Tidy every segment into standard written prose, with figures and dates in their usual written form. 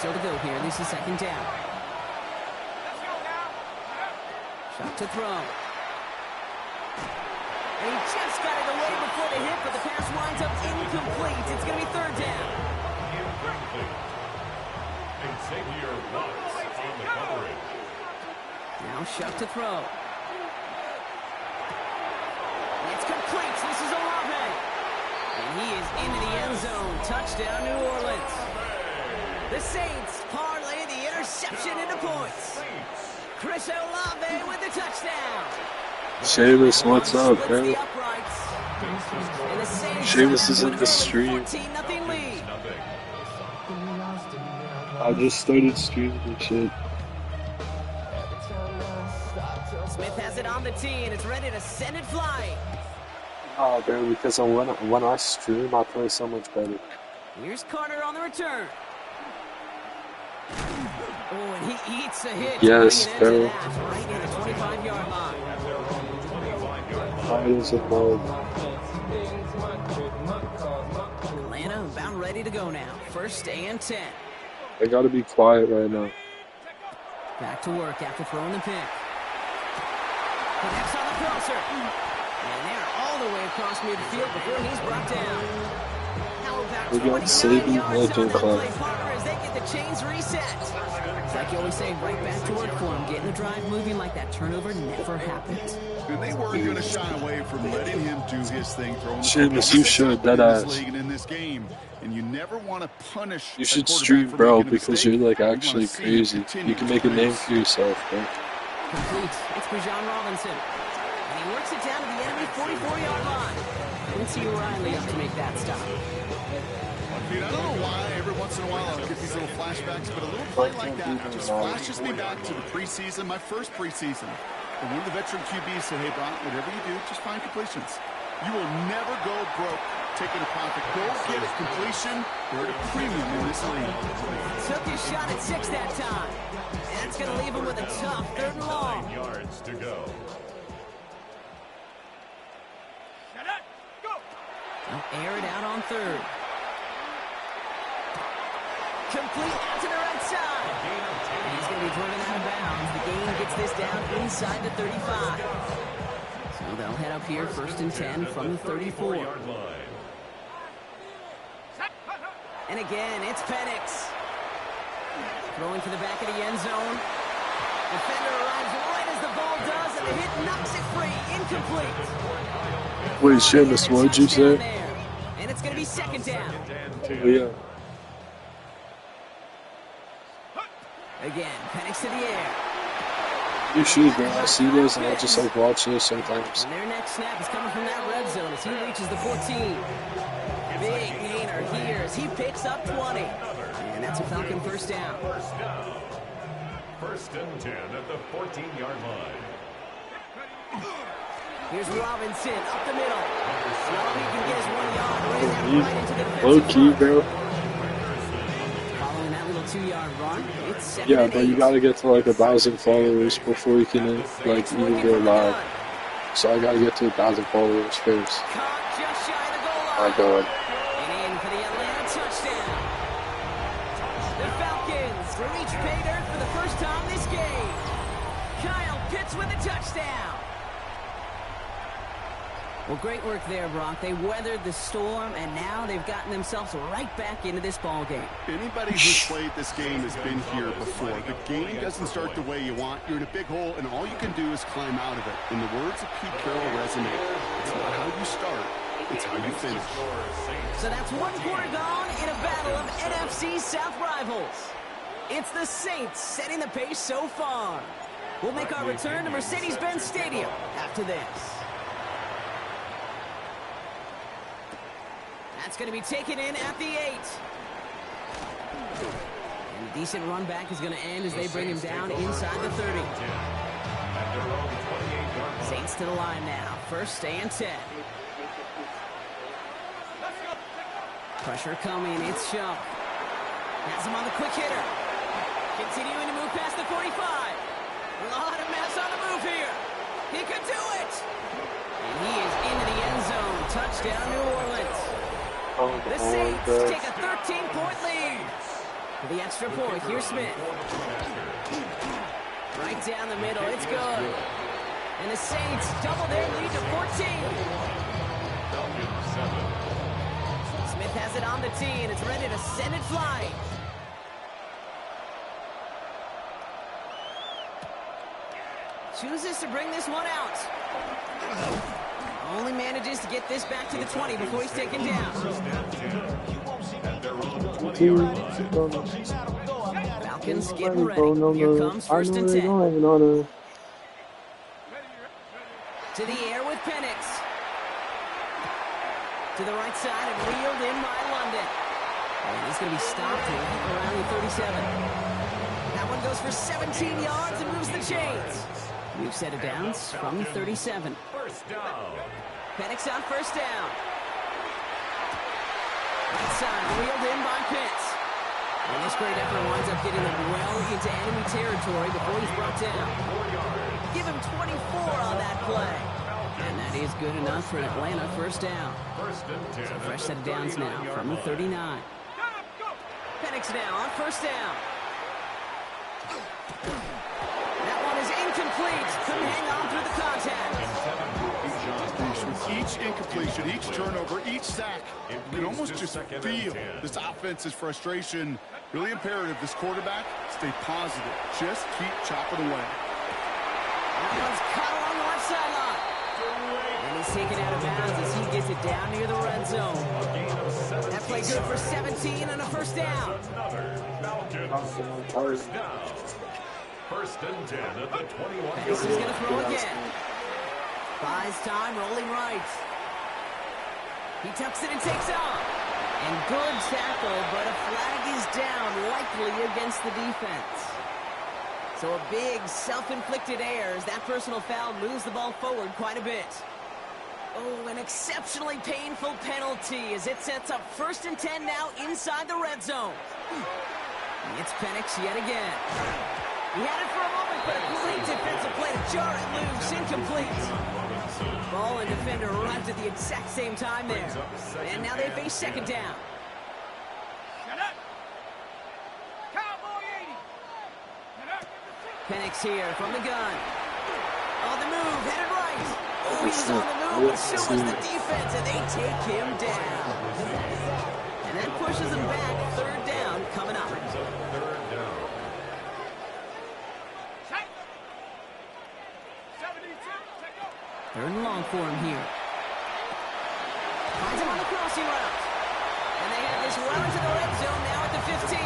still to go here. This is second down. Shot to throw. And he just got it away before the hit, but the pass winds up incomplete. It's going to be third down. Xavier Watts on the coverage. Now Shuck to throw. It's complete. This is Olave. And he is into the end zone. Touchdown, New Orleans. The Saints parlay the interception into points. Chris Olave with the touchdown. Seamus, what's up, bro? Seamus is in the stream. I just started streaming and shit. Smith has it on the tee and it's ready to send it flying. Oh, bro, because when I stream, I play so much better. Here's Carter on the return. Oh, and he eats a hit. Yes, bro. Right in the 25-yard line. Titans of mode. Atlanta about ready to go now. First and 10. I gotta be quiet right now. Back to work after throwing the pick. Connects on the crosser. And they're all the way across midfield before he's brought down. How about We got Saban Legend Club. As they get the chains reset. It's like you always say, right back to work for him. Getting the drive moving like that turnover never happened. And they weren't going to shy away from letting him do his thing. Seamus, you should, that ass. In this game, and you never want to punish. You should stream, bro, because you're like actually crazy. You can make a name for yourself, bro. Complete. It's Bijan Robinson. And he works it down to the enemy 44-yard line. Quincy O'Reilly up to make that stop. Dude, I don't know why every once in a while I'll get these little flashbacks, but a little play like that just flashes me back to the preseason, my first preseason. And one of the veteran QBs said, hey, Brock, whatever you do, just find completions. You will never go broke taking a profit. Go get a completion. We're at a premium in this league. Took his shot at 6 that time. And that's going to leave him with a tough 3rd and long. 9 yards to go. They'll air it out on 3rd. Complete out to the right side. And he's going to be driven out of bounds. The gain gets this down inside the 35. So they'll head up here, 1st and 10 from the 34. And again, it's Penix. Throwing to the back of the end zone. Defender arrives right as the ball does, and the hit knocks it free. Incomplete. Wait, Seamus, what did you say? And it's going to be 2nd down. Oh, yeah. Again, Penix to the air. You should, bro. I see this and I just like watch this sometimes. And their next snap is coming from that red zone as he reaches the 14. Big gainer here as he picks up 20. And that's a Falcon 1st down. 1st and 10 at the 14-yard line. Here's Robinson up the middle. Well, he can get his 1 yard right into the defensive Low key, bro. Following that little 2-yard run, it's 7 Yeah, but you gotta get to like 1,000 followers before you can like even go live. So I gotta get to 1,000 followers first. Caught just shy of the goal line. My God. And in for the Atlanta touchdown. The Falcons reach pay dirt for the first time this game. Kyle Pitts with a touchdown. Well, great work there, Brock. They weathered the storm, and now they've gotten themselves right back into this ball game. Anybody who's played this game has been here before. The game doesn't start the way you want. You're in a big hole, and all you can do is climb out of it. In the words of Pete Carroll resonate, it's not how you start, it's how you finish. So that's 1 quarter gone in a battle of NFC South rivals. It's the Saints setting the pace so far. We'll make our return to Mercedes-Benz Stadium after this. That's going to be taken in at the 8. And a decent run back is going to end as they bring him down inside the 30. Saints to the line now. 1st and 10. Pressure coming. It's Shuck. Has him on the quick hitter. Continuing to move past the 45. A lot of mass on the move here. He could do it. And he is into the end zone. Touchdown, New Orleans. The Saints take a 13-point lead. For the extra point, here's Smith. Right down the middle, it's good. And the Saints double their lead to 14. Smith has it on the tee, and it's ready to send it flying. Chooses to bring this one out. Only manages to get this back to the 20 before he's taken down. Falcons getting ready. Here comes first and 10. To the air with Penix. To the right side and reeled in by London. And he's going to be stopped around the 37. That one goes for 17 yards and moves the chains. New set of downs from 37. First down. Penix on first down. Right side, reeled in by Pitts. And this great effort winds up getting them well into enemy territory before he's brought down. Give him 24 on that play. And that is good enough for an Atlanta first down. So fresh set of downs now from the 39. Penix now on first down. That one is incomplete. Couldn't hang on through the contact. With each incompletion, each turnover, each sack, you can almost just feel this offense's frustration. Really imperative, this quarterback, stay positive. Just keep chopping away. That one's caught along the left sideline. And he's taken out of bounds as he gets it down near the red zone. That play good for 17 and a first down. First down. First and 10 at the 21. He's going to throw again. Buys time, rolling right. He tucks it and takes off. And good tackle, but a flag is down, likely against the defense. So a big self-inflicted error as that personal foul moves the ball forward quite a bit. Oh, an exceptionally painful penalty as it sets up first and 10 now inside the red zone. It's Penix yet again. He had it for a moment, but a great defensive play to jar it loose, incomplete. Ball and defender arrived at the exact same time there. And now they face second down. Penix here from the gun. On the move, headed right. Oh, he was on the move, but so was the defense, and they take him down. And that pushes him back. Third down coming up. Third and long for him here. Finds him on the crossing route. And they have this well into the red zone now at the 15.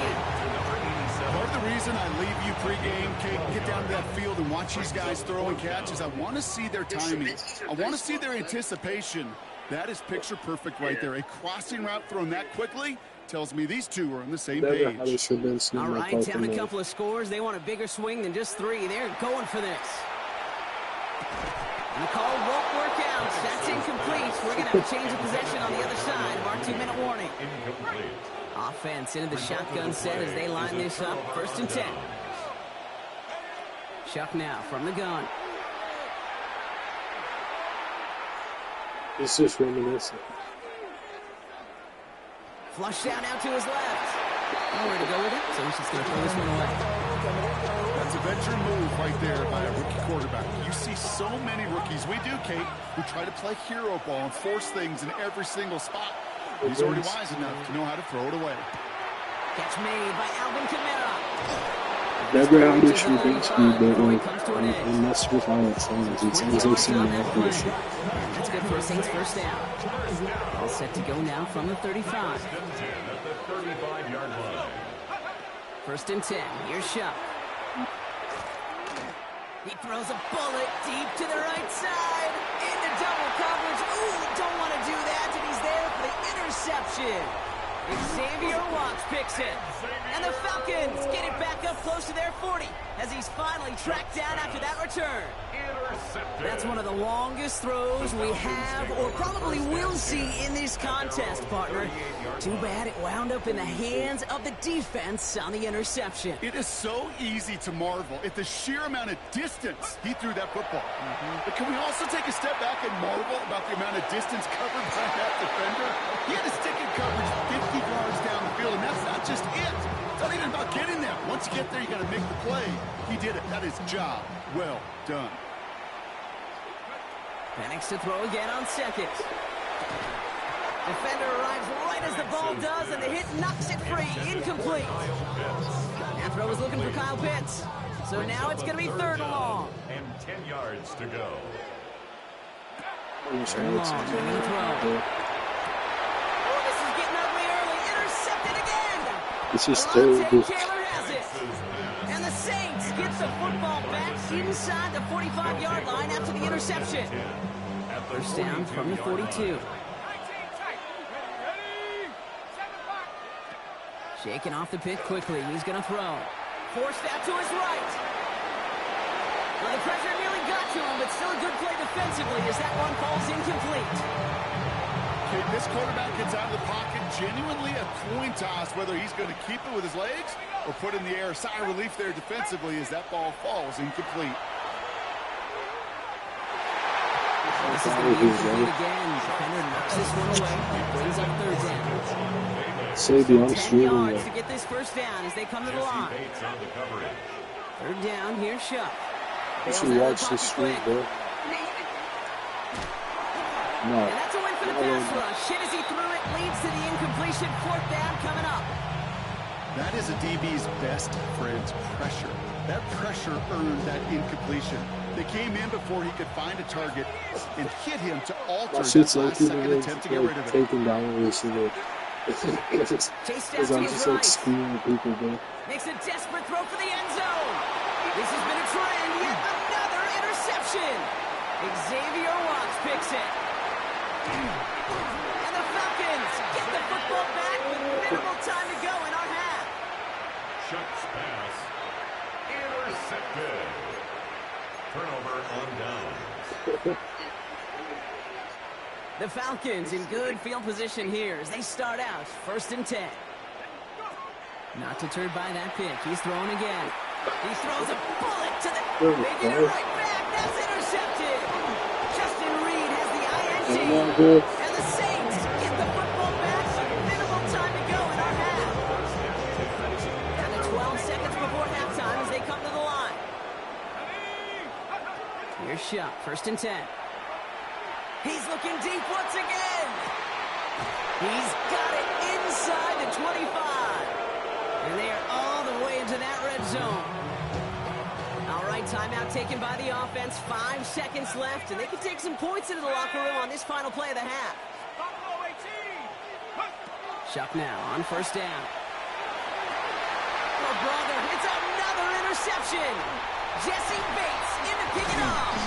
Part of the reason I leave you pregame, Kate, get down to that field and watch these guys throw and catch is I want to see their timing. I want to see their anticipation. That is picture perfect right there. A crossing route thrown that quickly tells me these two are on the same page. All right, down a couple of scores. They want a bigger swing than just three. They're going for this. And the call won't work out. That's incomplete. We're going to have a change of possession on the other side of our 2-minute warning. Incomplete. Offense into the shotgun set as they line this up. First and 10. Chuck now from the gun. It's just reminiscent. Flushed out now to his left. Nowhere to go with it, so he's just going to throw this one away. That's a veteran move right there by a rookie quarterback. You see so many rookies, we do, Kate, who try to play hero ball and force things in every single spot. He's already wise enough to know how to throw it away. Catch made by Alvin Kamara. Never had this big speed, but I mess with all the songs. It sounds like some accuracy. That's good for a Saints first down. All set to go now from the 35. First and 10 at the 35-yard line. First and 10. Here's Shuck. He throws a bullet deep to the right side. Into double coverage. Ooh, don't want to do that. And he's there for the interception. Xavier Watts picks it. And the Falcons get it back up close to their 40 as he's finally tracked down after that return. That's one of the longest throws we have or probably will see in this contest, partner. Too bad it wound up in the hands of the defense on the interception. It is so easy to marvel at the sheer amount of distance he threw that football. But can we also take a step back and marvel about the amount of distance covered by that defender? He had to stick in coverage 50 yards down the field, and that's not just it. It's not even about getting there. Once you get there, you got to make the play. He did it. That is job well done. Penix to throw again on second. Defender arrives right as the ball does, and the hit knocks it free. Incomplete. That throw was looking for Kyle Pitts. So now it's going to be third and long. And 10 yards to go. Third and long, bringing the throw. Oh, this is getting ugly early. Intercepted again. This is terrible. Taylor has it. And the Saints get the football back inside the 45-yard line after the interception. First down from the 42. Shaking off the pick quickly. He's going to throw. Forced out to his right. Well, the pressure nearly got to him, but still a good play defensively as that one falls incomplete. Okay, this quarterback gets out of the pocket. Genuinely a coin toss whether he's going to keep it with his legs or put in the air. Sigh of relief there defensively as that ball falls incomplete. This is going to be incomplete again. Defender knocks this one away. Brings up third down. Savion 10 yards to get this first down as they come to the line. Third down, here's Shuck. You should watch this screen, bro. No. And that's a win for the pass rush. Hit as he threw it, leads to the incompletion. Fourth down coming up. That is a DB's best friend, pressure. That pressure earned that incompletion. They came in before he could find a target and hit him to alter that last-second attempt to get rid of it. Taking down the receiver. Because I'm just like screaming people, bro. Makes a desperate throw for the end zone. This has been a trend. Yet another interception. Xavier Watts picks it. And the Falcons get the football back with minimal time to go in our half. Shuck's pass. Intercepted. Turnover on downs. The Falcons in good field position here as they start out first and 10. Not deterred by that pick. He's throwing again. He throws a bullet to the... Making it right back. That's intercepted. Justin Reed has the INT. And the Saints get the football back with minimal time to go in our half. Down to 12 seconds before halftime as they come to the line. Here's Shuck. First and 10. He's looking deep once again. He's got it inside the 25. And they are all the way into that red zone. All right, timeout taken by the offense. 5 seconds left, and they can take some points into the locker room on this final play of the half. Shuck now on first down. Oh, brother, it's another interception. Jesse Bates in to pick it off.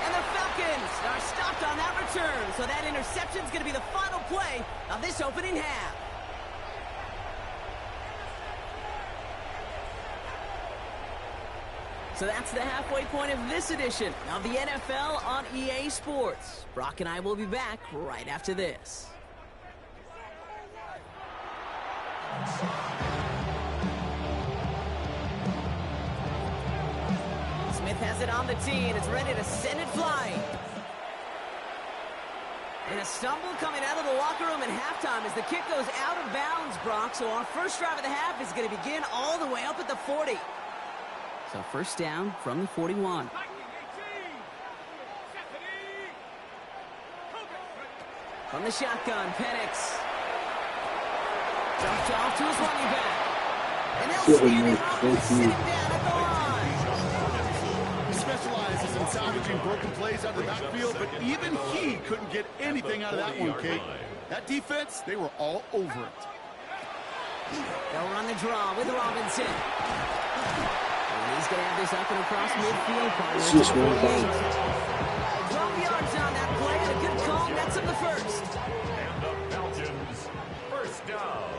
And the Falcons are stopped on that return. So that interception is going to be the final play of this opening half. So that's the halfway point of this edition of the NFL on EA Sports. Brock and I will be back right after this. Smith has it on the tee and is ready to send it flying. And a stumble coming out of the locker room at halftime as the kick goes out of bounds, Brock. So our first drive of the half is going to begin all the way up at the 40. So first down from the 41. From the shotgun, Penix. Jumped off to his running back. And they'll stand him up and sit him down at the line. He specializes in salvaging broken plays out of the backfield, but even he couldn't get anything out of that one, Kate. That defense, they were all over it. They'll run the draw with Robinson. And he's going to have this up and across midfield. It's just one ball. 12 yards on that play, and a good call. That's him the first. And the Falcons, first down.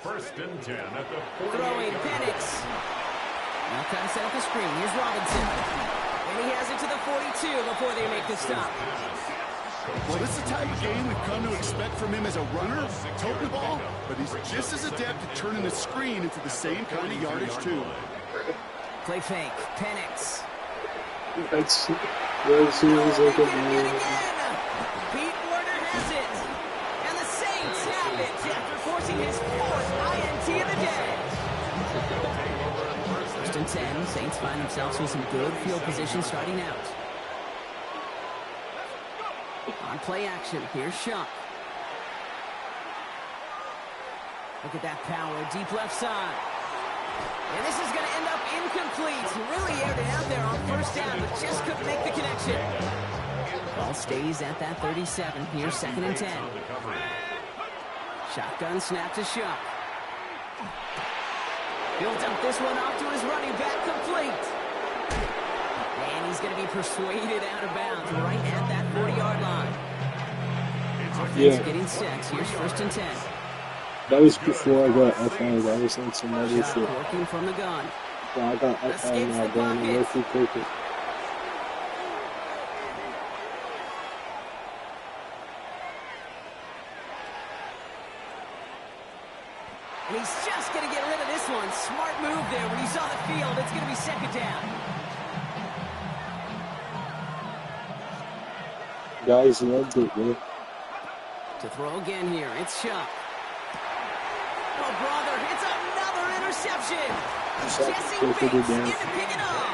First and 10 at the 48. Throwing Penix. Now trying to set up the screen. Here's Robinson. And he has it to the 42 before they make the stop. Well, this is the type of game we've come to expect from him as a runner, toting the ball, but he's just as adept at turning the screen into the same kind of yardage, too. Play fake. Penix. That's like a man. Pete Werner has it. And the Saints have it after forcing his fourth INT of the day. First and 10. Saints find themselves with some good field position starting out. On play action, here's Shuck. Look at that power, deep left side. And this is going to end up incomplete. Really aired it out there on first down, but just couldn't make the connection. Ball stays at that 37. Here's second and 10. Shotgun snap to Shuck. He'll dump this one off to his running back, complete. And he's going to be persuaded out of bounds right at that 40-yard line. Offense getting set. Here's first and 10. That was before I got FI. That was like some other Shot shit. working from the gun. Yeah, I got FI now, going to work through cricket. And he's just going to get rid of this one. Smart move there. When he saw the field, it's going to be second down. Guys loved it, bro. To throw again here, it's Shuck. Oh, brother, it's another interception. Jesse Bates in to pick it up.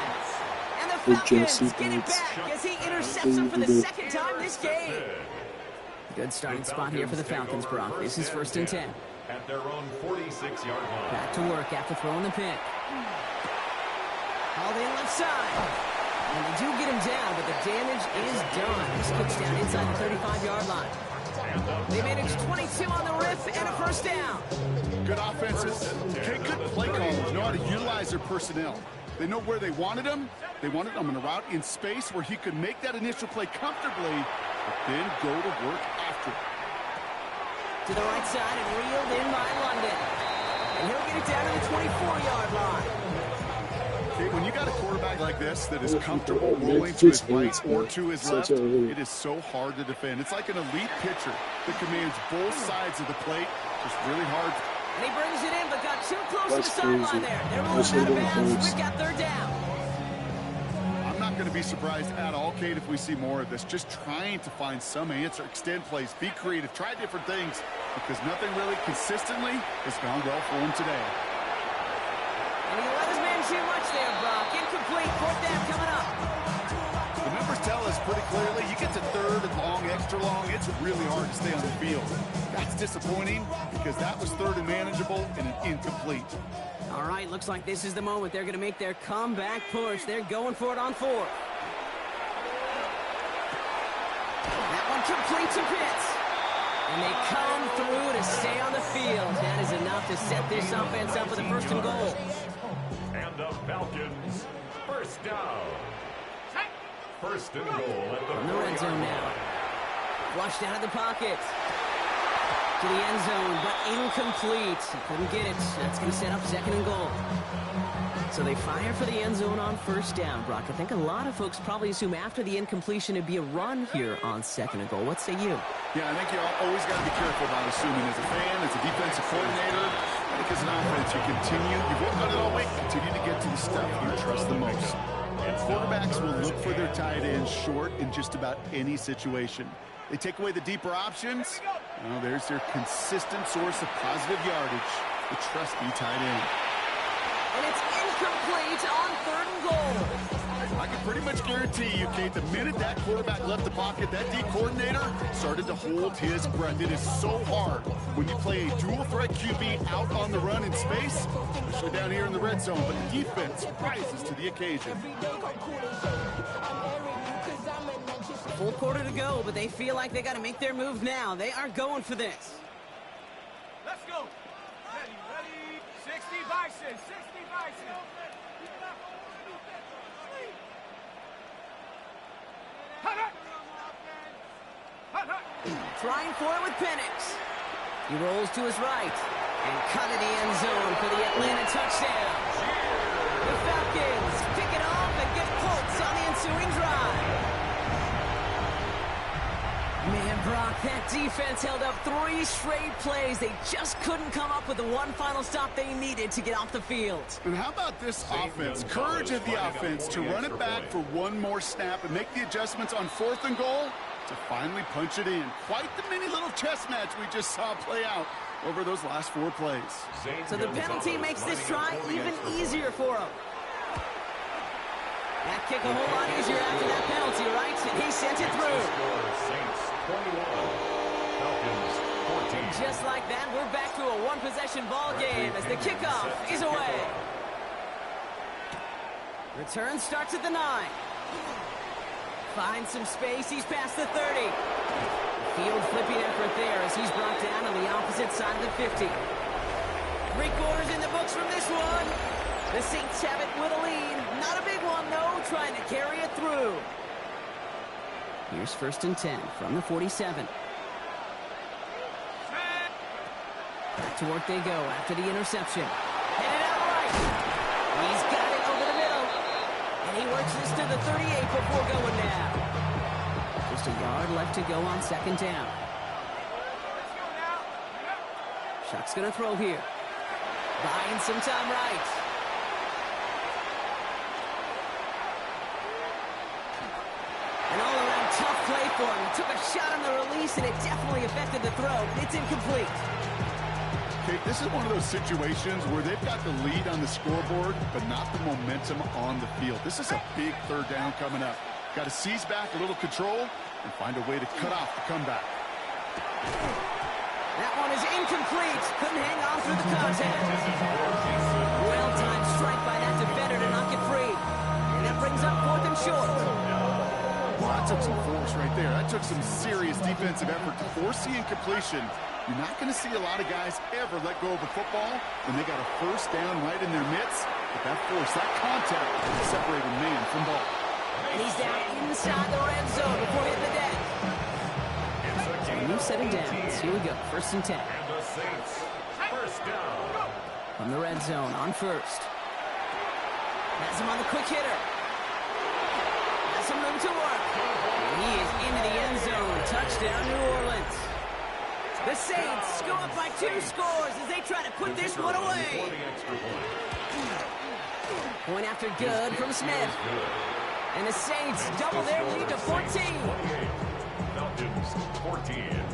And the Falcons get it back as he intercepts him for the second time this game. Good starting spot here for the Falcons, Brock. This is first and 10. At their own 46-yard line. Back to work after throwing the pick. Hauled in left side. And they do get him down, but the damage is done. This kicks down inside the 35-yard line. They managed 22 on the riff and a first down. Good offenses. Okay, good play callers know how to utilize their personnel. They know where they wanted him. They wanted him in a route in space where he could make that initial play comfortably, but then go to work after it. To the right side and reeled in by London. And he'll get it down to the 24-yard line. Okay, when you got a quarterback like this that is comfortable rolling to his right or to his left, it is so hard to defend. It's like an elite pitcher that commands both sides of the plate. Just really hard. And he brings it in, but got too close to the sideline there. They're rolling out of bounds. We've got third down. I'm not going to be surprised at all, Kate, if we see more of this. Just trying to find some answer, extend plays, be creative, try different things, because nothing really consistently has gone well for him today. And he let his man too much there, Brock. Incomplete. Fourth down coming up. The numbers tell us pretty clearly, you get to third and long, extra long, it's really hard to stay on the field. That's disappointing because that was third and manageable and an incomplete. All right, looks like this is the moment. They're going to make their comeback push. They're going for it on fourth. That one complete to Pitts. And they come through to stay on the field. That is enough to set this offense up with a first and goal. And the Falcons, first down. First and goal at the From the red zone now. Flushed out of the pocket. To the end zone, but incomplete. He couldn't get it. That's going to set up second and goal. So they fire for the end zone on first down, Brock. I think a lot of folks probably assume after the incompletion it'd be a run here on second and goal. What say you? Yeah, I think you always got to be careful about assuming as a fan, as a defensive coordinator. I think as an offense, you continue, you've worked on it all week, continue to get to the stuff you trust the most. Quarterbacks will look for their tight ends short in just about any situation. They take away the deeper options. Well, there's their consistent source of positive yardage, the trusty tight end. And it's incomplete on third and goal. I can pretty much guarantee you, Kate, the minute that quarterback left the pocket, that D coordinator started to hold his breath. It is so hard when you play a dual threat QB out on the run in space, especially down here in the red zone, but the defense rises to the occasion. Full quarter to go, but they feel like they got to make their move now. They are going for this. Let's go. Ready. 60 Bison. 60 Bison. Trying for it with Penix. He rolls to his right and cut in the end zone for the Atlanta touchdown. The Falcons pick it off and get Colts on the ensuing drive. Man, Brock, that defense held up 3 straight plays. They just couldn't come up with the one final stop they needed to get off the field. And how about this offense? Courage of the offense to run it back for one more snap and make the adjustments on fourth and goal to finally punch it in. Quite the mini little chess match we just saw play out. over those last 4 plays. So the penalty makes this try even easier for him. That kick a whole lot easier after that penalty, right? And he sent it through. Saints 21, Falcons 14. Just like that, we're back to a one-possession ball game as the kickoff is away. Return starts at the 9. Finds some space, he's past the 30. Field flipping effort there as he's brought down on the opposite side of the 50. 3 quarters in the books from this one. The Saints have it with a lead. Not a big one, though, trying to carry it through. Here's 1st and 10 from the 47. Back to work they go after the interception. Headed out right. He's got it over the middle. And he works this to the 38 before going down. Just a yard left to go on 2nd down. Shuck's going to throw here. Buying some time right. An all-around tough play for him. He took a shot on the release, and it definitely affected the throw. It's incomplete. Okay, this is one of those situations where they've got the lead on the scoreboard, but not the momentum on the field. This is a big 3rd down coming up. Got to seize back a little control and find a way to cut off the comeback. That one is incomplete. Couldn't hang on through the contact. Well-timed strike by that defender to knock it free. And that brings up 4th and short. Well, that took some force right there. That took some serious defensive effort to force the incompletion. You're not going to see a lot of guys ever let go of a football when they got a 1st down right in their midst. But that force, that contact, separated man from ball. And he's down inside the red zone before hitting the deck. A new set of downs. Here we go. 1st and 10. And the Saints, 1st down. From the red zone on 1st. Has him on the quick hitter. Has some room to work. And he is into the end zone. Touchdown, New Orleans. The Saints go up by 2 scores as they try to put this one away. Point after good from Smith. And the Saints double their lead to 14. Falcons 14.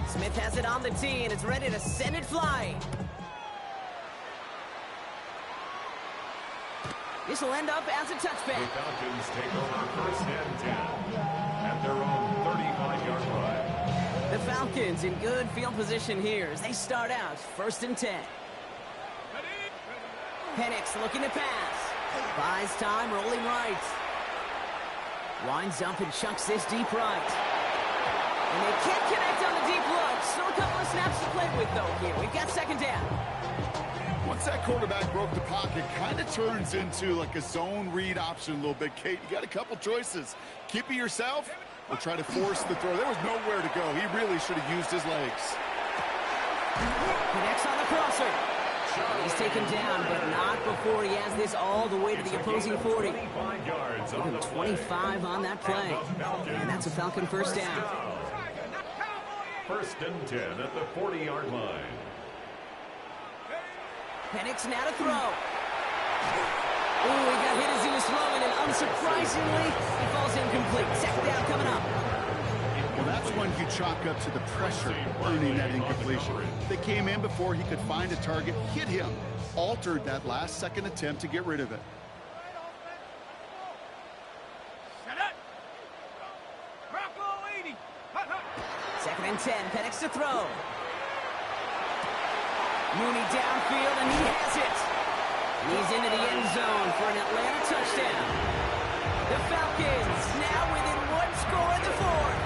Smith has it on the tee and is ready to send it flying. This will end up as a touchback. The Falcons take over 1st and 10 at their own 35-yard line. The Falcons in good field position here as they start out 1st and 10. Penix looking to pass. Buys time, rolling right. Winds up and chucks this deep right. And they can't connect on the deep look. Still a couple of snaps to play with, though, here. We've got 2nd down. Once that quarterback broke the pocket, kind of turns into like a zone read option a little bit. Kate, you got a couple choices. Keep it yourself or try to force the throw. There was nowhere to go. He really should have used his legs. Connects on the crosser. He's taken down, but not before he has this all the way to the opposing 40. 25 yards Give on him the 25 on that play. And that's a Falcon 1st down. 1st and 10 at the 40-yard line. Penix now to throw. Ooh, he got hit as he was throwing, and unsurprisingly, he falls incomplete. 2nd down coming up. Well, that's when you chalk up to the pressure earning that incompletion. They came in before he could find a target, hit him, altered that last-second attempt to get rid of it. 2nd and 10, Penix to throw. Mooney downfield, and he has it. And he's into the end zone for an Atlanta touchdown. The Falcons now within 1 score in the 4th.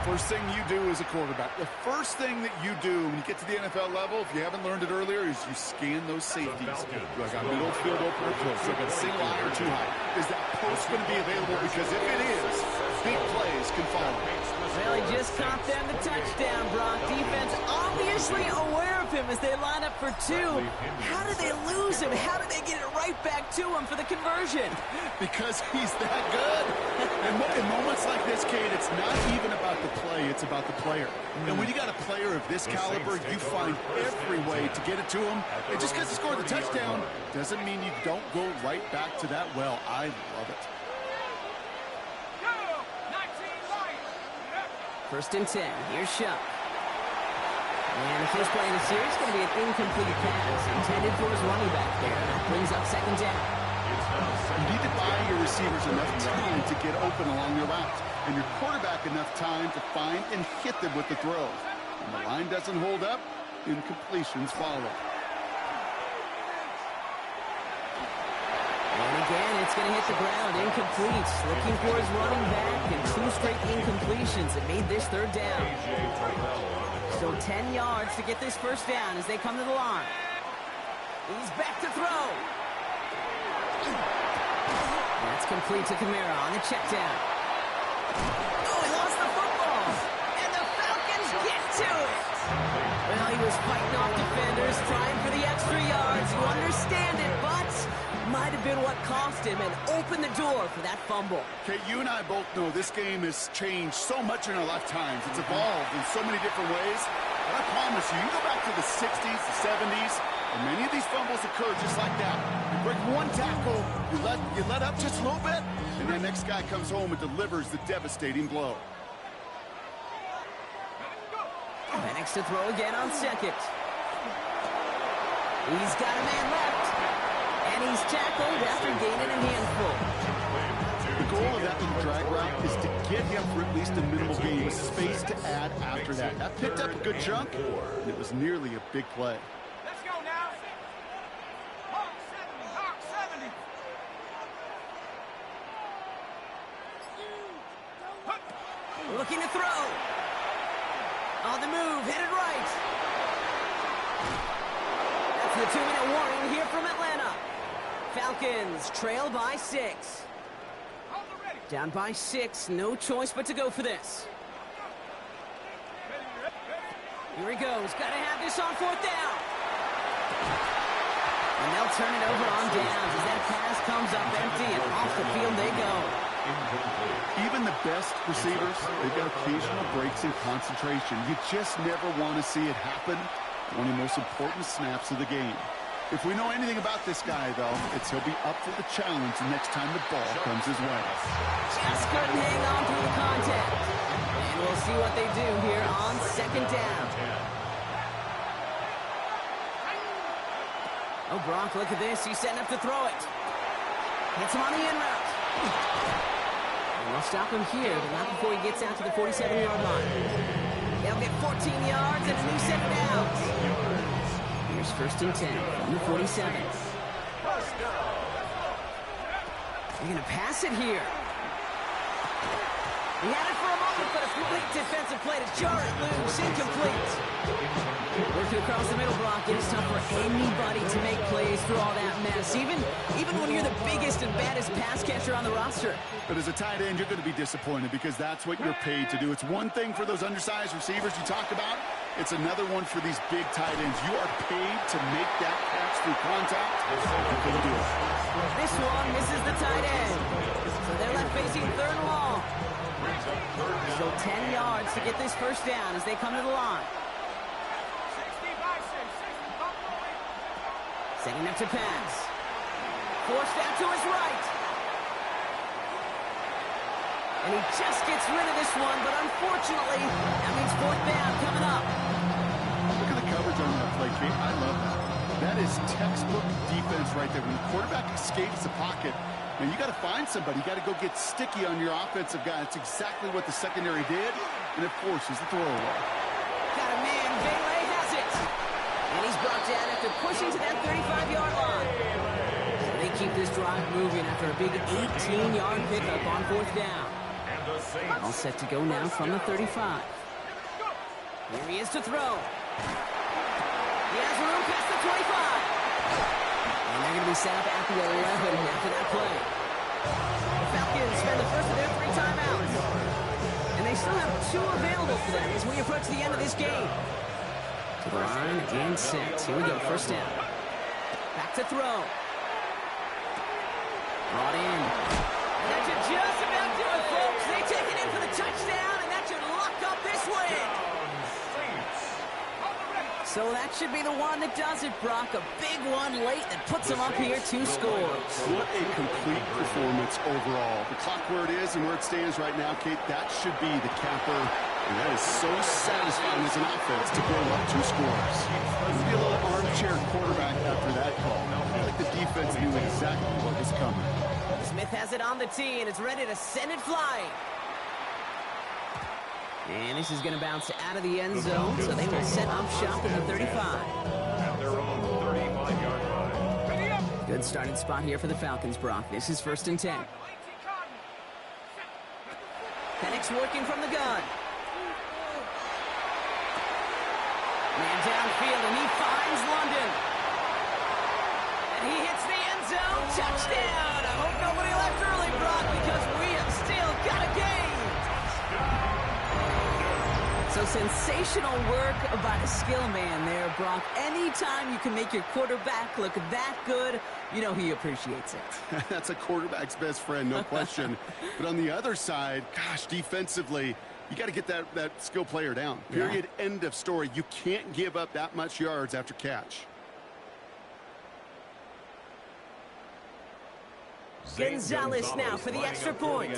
First thing you do as a quarterback, the first thing that you do when you get to the NFL level, if you haven't learned it earlier, is you scan those safeties. Do I got middle field open or close? Do I got a single eye or 2 high? Is that post going to be available? Because if it is, big plays can follow. Well, he just caught them the touchdown, Brock. Defense obviously aware of him as they line up for 2. How did they lose him? How did they get it right back to him for the conversion? Because he's that good. And in moments like this, Kate, it's not even about the play, it's about the player. And when you got a player of this caliber, you find every way to get it to him. And just because he scored the touchdown doesn't mean you don't go right back to that well. I love it. First and 10. Here's Shuck. And the first play of the series is going to be an incomplete pass intended for his running back there. That brings up second down. You need to buy your receivers enough time to get open along your route, and your quarterback enough time to find and hit them with the throws. When the line doesn't hold up, incompletions follow. And again, it's going to hit the ground. Incomplete. Looking for his running back, and 2 straight incompletions that made this third down. So 10 yards to get this first down as they come to the line. He's back to throw. That's complete to Kamara on the check down. Oh, he lost the football. And the Falcons get to it. Well, he was fighting off defenders, trying for the extra yards. You understand it, but might have been what cost him and opened the door for that fumble. Okay, you and I both know this game has changed so much in our lifetimes. It's evolved in so many different ways. But I promise you, you go back to the 60s, the 70s, and many of these fumbles occur just like that. You break one tackle, you let up just a little bit, and the next guy comes home and delivers the devastating blow. Penix to throw again on second. He's got a man left. And he's tackled after gaining a handful. The goal of that little drag route is to get him for at least a minimal gain with space to add after that. That picked up a good chunk, and it was nearly a big play. Let's go now. Hawk 70. Looking to throw. On the move, headed right. That's the 2-minute warning here from Atlanta. Falcons trail by 6. Down by 6, no choice but to go for this. Here he goes, gotta have this on 4th down. And they'll turn it over on downs as that pass comes up empty and off the field they go. Even the best receivers, they've got occasional breaks in concentration. You just never want to see it happen. One of the most important snaps of the game. If we know anything about this guy, though, it's he'll be up for the challenge the next time the ball comes his way. Just couldn't hang on through the contact. And we'll see what they do here on second down. Oh, Brock, look at this. He's setting up to throw it. Hits him on the in route. And we'll stop him here, but not before he gets out to the 47-yard line. They'll get 14 yards and a new set of downs. Here's first and 10 from the 47. They're going to pass it here. He had it for a moment, but a complete defensive play to jar it loose. Incomplete. Working across the middle, Brock. It is tough for anybody to make plays through all that mess, even when you're the biggest and baddest pass catcher on the roster. But as a tight end, you're going to be disappointed because that's what you're paid to do. It's one thing for those undersized receivers you talk about. It's another one for these big tight ends. You are paid to make that catch through contact. You can do it. This one misses the tight end. So they're left facing 3rd and long. So 10 yards to get this first down as they come to the line. 60 by 6. Setting up to pass. Forced out to his right. And he just gets rid of this one, but unfortunately, that means 4th down coming up. Look at the coverage on that play, Kate. I love that. That is textbook defense right there. When the quarterback escapes the pocket, man, you got to find somebody. You got to go get sticky on your offensive guy. That's exactly what the secondary did, and it forces the throwaway. Got a man. Vele has it. And he's brought down after pushing to that 35-yard line. So they keep this drive moving after a big 18-yard pickup on 4th down. All set to go now from the 35. Here he is to throw. He has room past the 25. And they're going to be set up at the 11 after that play. The Falcons spend the first of their 3 timeouts. And they still have 2 available for them as we approach the end of this game. To the line and set. Here we go, first down. Back to throw. Brought in. And that should just about do it, folks. They take it in for the touchdown, and that should lock up this win. So that should be the one that does it, Brock. A big one late that puts them up here 2 scores. What a complete performance overall. The clock where it is and where it stands right now, Kate, that should be the capper And that is so satisfying as an offense to blow up 2 scores. Let's be a little armchair quarterback after that call. I feel like the defense knew exactly what was coming. Smith has it on the tee, and it's ready to send it flying. And this is going to bounce out of the end zone, so they will set up shop at the 35. At their own 35-yard line. Good starting spot here for the Falcons, Brock. This is 1st and 10. Penix working from the gun. Man downfield, and he finds London. And he hits the end zone. Touchdown! I hope nobody left early, Brock, because we have still got a game. So sensational work by the skill man there, Brock. Anytime you can make your quarterback look that good, you know he appreciates it. That's a quarterback's best friend, no question. But on the other side, gosh, defensively, you got to get that skill player down. Period. Yeah. End of story. You can't give up that much yards after catch. Gonzalez now for the extra point.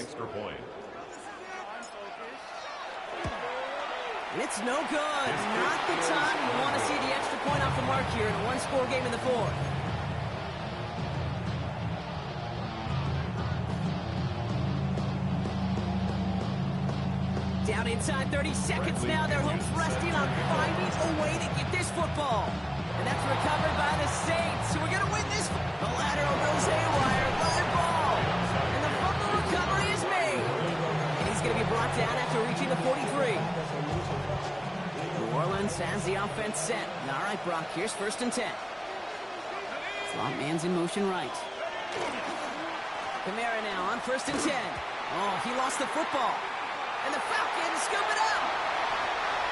It's no good. Not the time you want to see the extra point off the mark here in a one-score game in the 4th. Down inside 30 seconds now. Their hopes resting on finding a way to get this football. And that's recovered by the Saints. So we're going to win this. The lateral goes haywire. Live ball. And the fumble recovery is made. And he's going to be brought down after reaching the 43. New Orleans has the offense set. All right, Brock, here's 1st and 10. Slot man's in motion right. Kamara now on 1st and 10. Oh, he lost the football. And the Falcons scoop it up.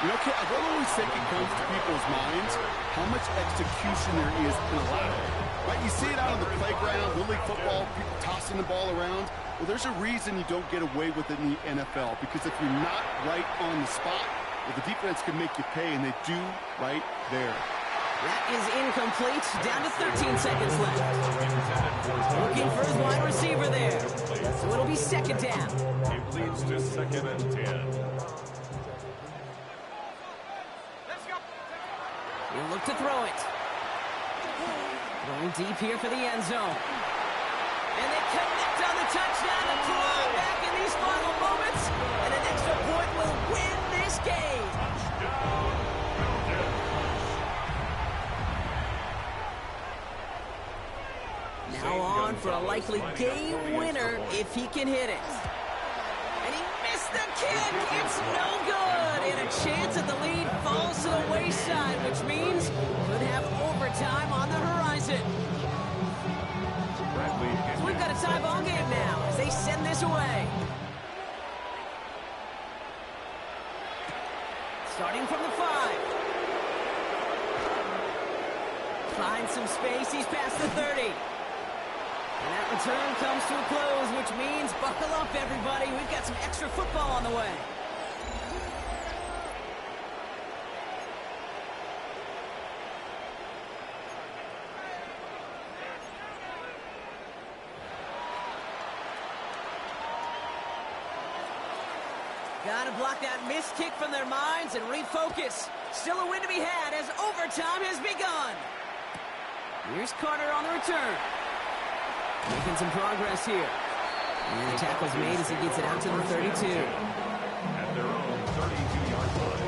You know, I don't always think it comes to people's minds how much execution there is in a ladder. Right? You see it out on the playground, Little League football, people tossing the ball around. Well, there's a reason you don't get away with it in the NFL, because if you're not right on the spot, well, the defense can make you pay, and they do right there. That is incomplete. Down to 13 seconds left. Looking for his wide receiver there. So it'll be 2nd down. It leads to 2nd and 10. He'll look to throw it. Going deep here for the end zone. And they connect on the touchdown to claw back in these final moments. And an extra point will win this game. Now on for a likely game winner if he can hit it. And he missed the kick. It's no good. And a chance at the lead falls to the wayside, which means could have overtime on the horizon. So we've got a tie ball game now as they send this away. Starting from the 5. Finds some space. He's past the 30. And that return comes to a close, which means buckle up, everybody. We've got some extra football on the way. Got to block that missed kick from their minds and refocus. Still a win to be had as overtime has begun. Here's Carter on the return. Making some progress here. And the tackle's made as he gets it out to the 32. At their own 32-yard line.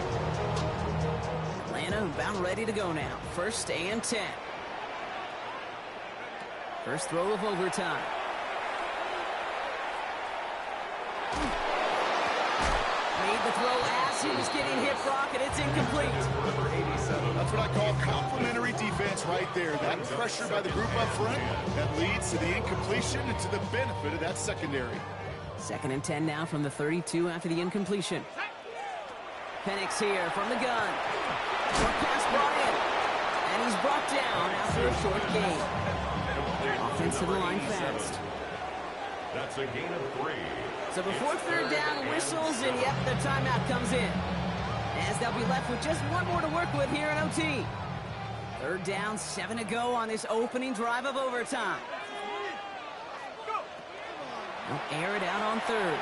Atlanta about ready to go now. 1st and 10. First throw of overtime. Made the throw as he was getting hit, Brock, and it's incomplete. That's what I call complimentary defense right there. That pressure by the group up front, that leads to the incompletion and to the benefit of that secondary. 2nd and 10 now from the 32 after the incompletion. Penix here from the gun. Short pass brought in. And he's brought down after a short gain. Offense to the line fast. That's a gain of 3. So before 3rd down whistles, and yep, the timeout comes in. As they'll be left with just one more to work with here in OT. 3rd down, 7 to go on this opening drive of overtime. They'll air it out on 3rd.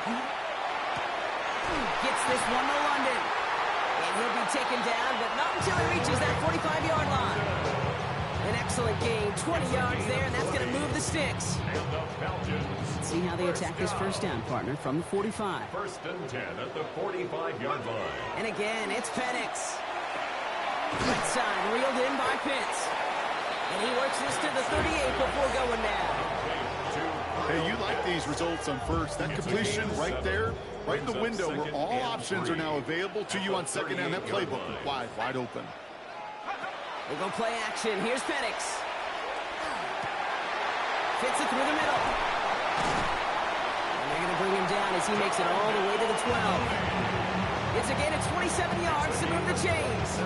Gets this one to London. And he'll be taken down, but not until he reaches that 45-yard line. An excellent gain, 20 yards there, and that's going to move the sticks. Let's see how they attack this first down, partner, from the 45. First and 10 at the 45-yard line. And again, it's Penix. Right side, reeled in by Pitts. And he works this to the 38 before going down. Hey, you like these results on first. That completion right there, right in the window where all options are now available to you on second down. That playbook wide open. We'll go play action. Here's Penix. Fits it through the middle. And they're going to bring him down as he makes it all the way to the 12. It's a gain of 27 yards to move the chains.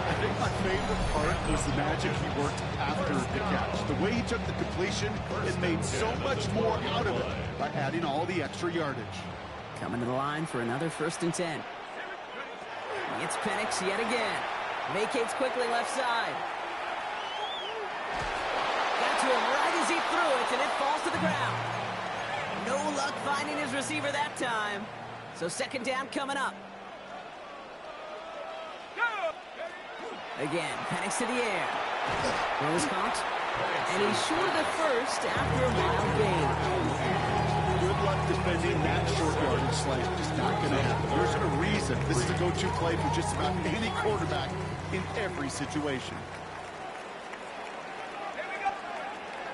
I think my favorite part was the magic he worked after the catch. The way he took the completion and made so much more out of it by adding all the extra yardage. Coming to the line for another first and 10. It's Penix yet again. Vacates quickly left side. Got to him right as he threw it, and it falls to the ground. No luck finding his receiver that time. So second down coming up. Again, Penix to the air. Throw is caught. And he's short of the first after a mild gain. Good luck defending that short yardage slant. Just not going to happen. There's a reason this is a go-to play for just about any quarterback in every situation.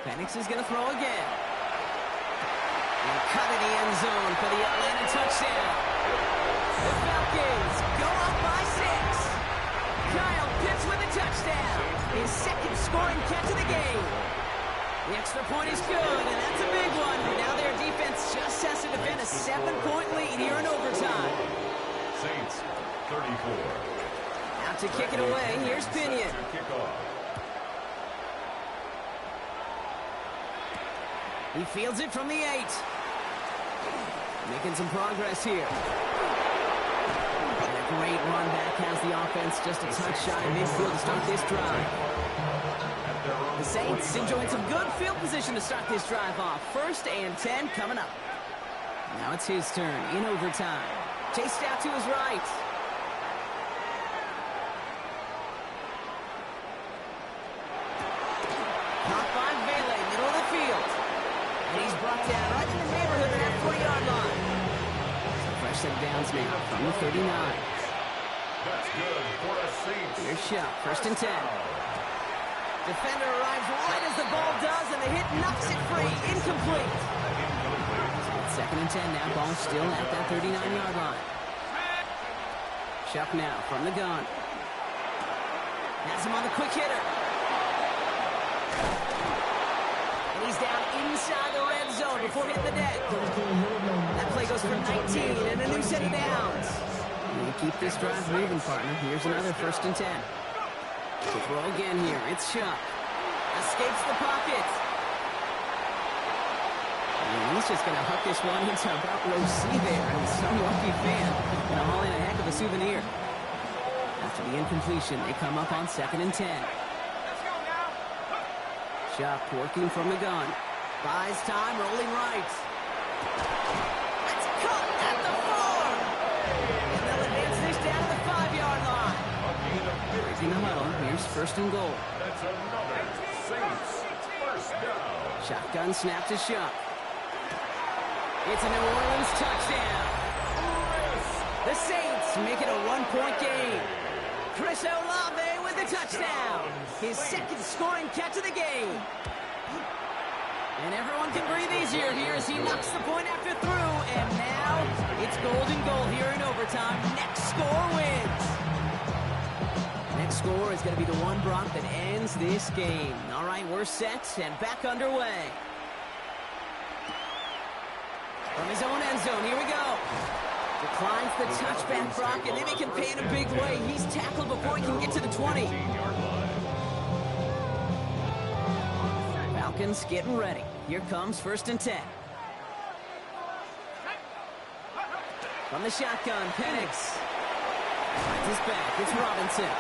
Penix is going to throw again. And cut in the end zone for the Atlanta touchdown. The Falcons go up by 6. Kyle Pitts with a touchdown. His second scoring catch of the game. The extra point is good, and that's a big one. Now their defense just has to defend a 7-point lead here in overtime. Saints, 34. Out to kick it away, here's Pinion. He fields it from the 8. Making some progress here. And a great run back has the offense just a touch shy of midfield to start this drive. The Saints enjoying some good field position to start this drive off. First and 10 coming up. Now it's his turn in overtime. Chased out to his right. Caught by Vele, middle of the field. And he's brought down right in the neighborhood of that 40-yard line. So fresh set of downs now from the 39. That's good for a Saints. Here's Shuck, first and 10. Defender arrives right as the ball does, and the hit knocks it free. Incomplete. Second and 10 now. Ball still at that 39-yard line. Shuck now from the gun. Has him on the quick hitter. And he's down inside the red zone before hitting the deck. That play goes for 19 and a new set of downs. And keep this drive moving, partner. Here's another first and 10. To throw again here, it's Shuck. Escapes the pocket. And he's just going to hook this one into about row C there. And some lucky fan going to haul in a heck of a souvenir. After the incompletion, they come up on second and 10. Shuck working from the gun. Buys time, rolling right. That's caught at the 4. And they'll advance this down to the 5-yard line. Breaking the huddle. Here's first and goal. That's another Saints first down. Shotgun snap to Shuck. It's a New Orleans touchdown. The Saints make it a 1-point game. Chris Olave with the touchdown. His second scoring catch of the game. And everyone can breathe easier here as he knocks the point after through. And now it's golden goal here in overtime. Next score wins. Next score is going to be the one, Brock, that ends this game. All right, we're set and back underway. From his own end zone, here we go. Declines the touchback, Brock, and then he can pay in a big way. He's tackled before he can get to the 20. Falcons getting ready. Here comes first and 10. From the shotgun, Penix. Finds his back. It's Robinson.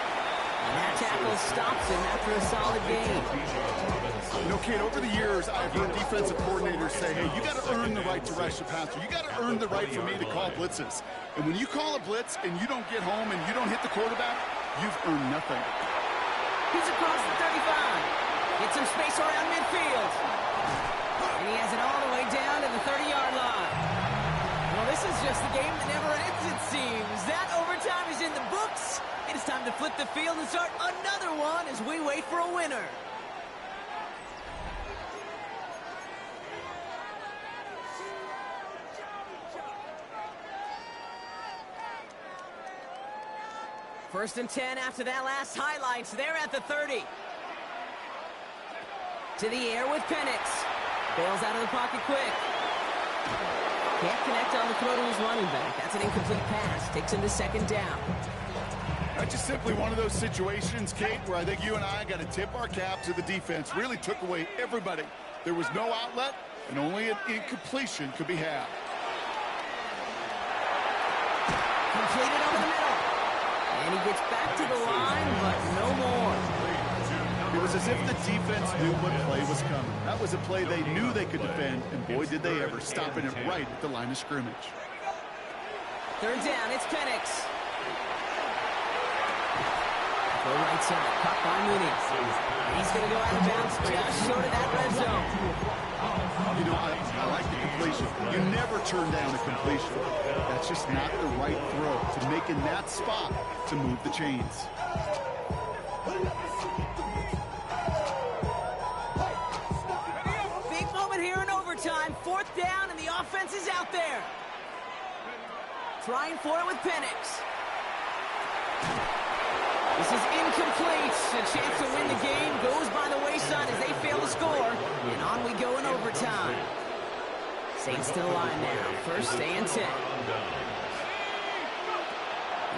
And that tackle stops him after a solid gain. You know, Kate, over the years, I've heard defensive coordinators say, hey, you got to earn the right to rush the passer. You got to earn the right for me to call blitzes. And when you call a blitz and you don't get home and you don't hit the quarterback, you've earned nothing. He's across the 35. Gets some space around midfield. And he has it all the way down to the 30-yard line. Well, this is just a game that never ends, it seems. That overtime is in the books. It is time to flip the field and start another one as we wait for a winner. First and 10 after that last highlights. They're at the 30. To the air with Penix. Bails out of the pocket quick. Can't connect on the throw to his running back. That's an incomplete pass. Takes him to second down. That's just simply one of those situations, Kate, where I think you and I got to tip our cap to the defense. Really took away everybody. There was no outlet, and only an incompletion could be had. Completed over the middle. And he gets back to the line, but no more. It was as if the defense knew what play was coming. That was a play they knew they could defend, and boy, did they ever, stopping it right at the line of scrimmage. Third down, it's Penix. Go right side, caught by Mooney. He's going to go out of bounds just short of that red zone. You know, I like the completion. You never turn down a completion. That's just not the right throw to make in that spot to move the chains. Big moment here in overtime. Fourth down, and the offense is out there. Trying for it with Penix. This is incomplete. A chance to win the game goes by the wayside as they fail to score. And on we go in overtime. Saints to the line now. First and 10.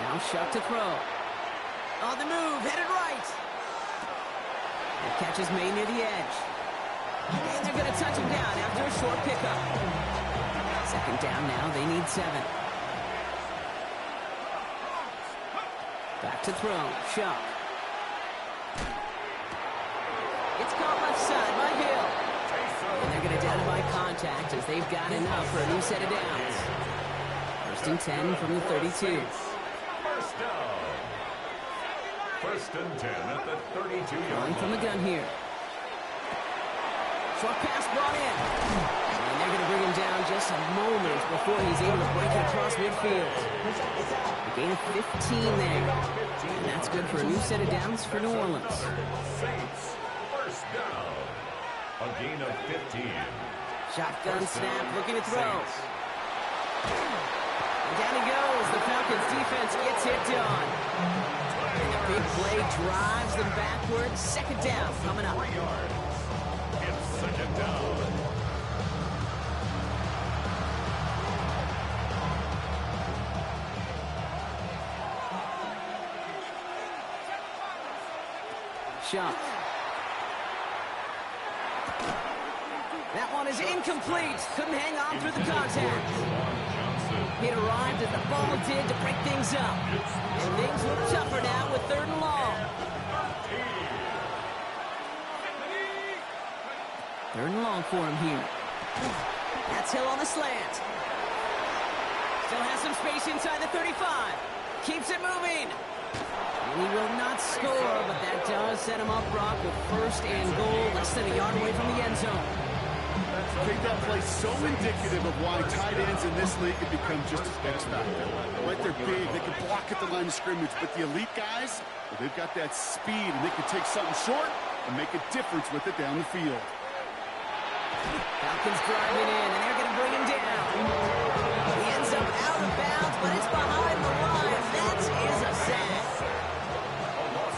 Now Shuck to throw. On the move, headed right. The catch is made near the edge. And they're going to touch him down after a short pickup. Second down now. They need 7. Back to throw. Shuck. It's caught left side by Hill. And they're going to down by contact as they've got enough for a new set of downs. First and 10 from the 32. First down. First and 10 at the 32-yard Going from the line. gun here. Short pass brought in. And they're going to bring him down just a moment before he's able to break it across midfield. A gain of 15 there. And that's good for a new set of downs for New Orleans. Saints. First down. A gain of 15. Shotgun snap, looking to throw. And down he goes. The Falcons defense gets it done. And the big play drives them backwards. Second down coming up. 3 yards. It's second down. Shuck. That one is incomplete. Couldn't hang on through the contact. It arrived as the ball did to break things up. And things look tougher now with third and long. Third and long for him here. That's Hill on the slant. Still has some space inside the 35. Keeps it moving. And he will not score, but that does set him up, Brock, with first and goal, less than a yard away from the end zone. I think that play so indicative of why tight ends in this league have become just as X factor. Right, they're big, they can block at the line of scrimmage, but the elite guys, well, they've got that speed, and they can take something short and make a difference with it down the field. Falcons driving in, and they're going to bring him down. He ends up out of bounds, but it's behind the line. That is a sack.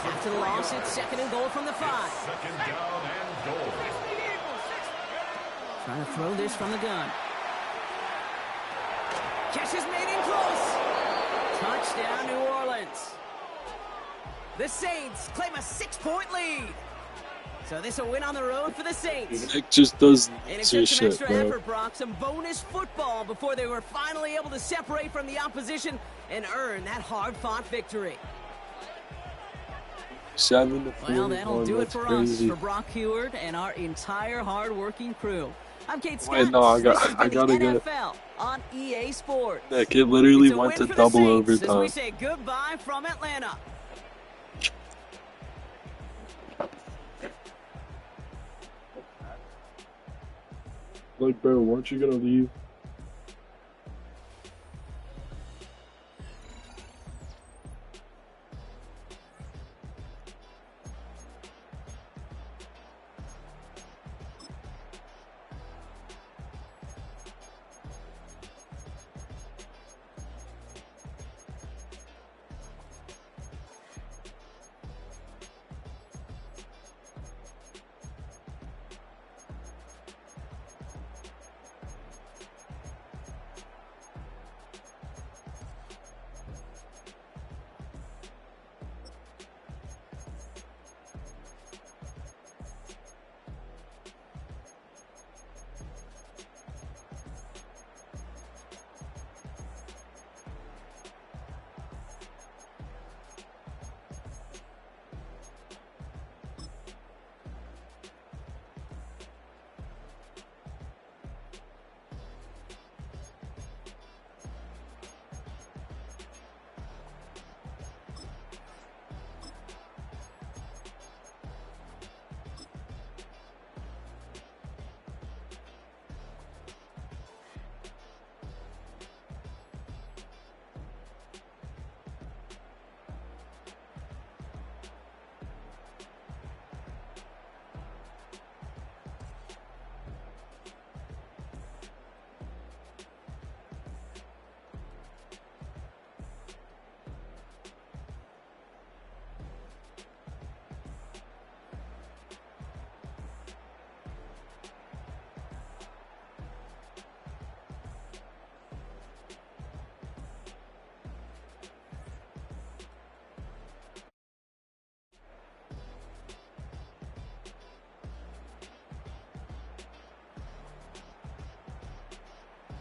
After the loss, it's second and goal from the 5. Second down and goal. Trying to throw this from the gun. Catch is made in close. Touchdown, New Orleans. The Saints claim a 6-point lead. So this a win on the road for the Saints. Nick just does And it some took some shit, extra bro. effort, Brock. Some bonus football before they were finally able to separate from the opposition and earn that hard-fought victory. 7 to Well, that'll 41. do it That's for crazy. us, for Brock Heward and our entire hard-working crew. I'm Kate Scott. Wait, no, This has I been gotta the get. NFL on EA Sports. Nick, it literally It's a went win to for the double Saints as we overtime. say goodbye from Atlanta. Like, bro, weren't you gonna leave?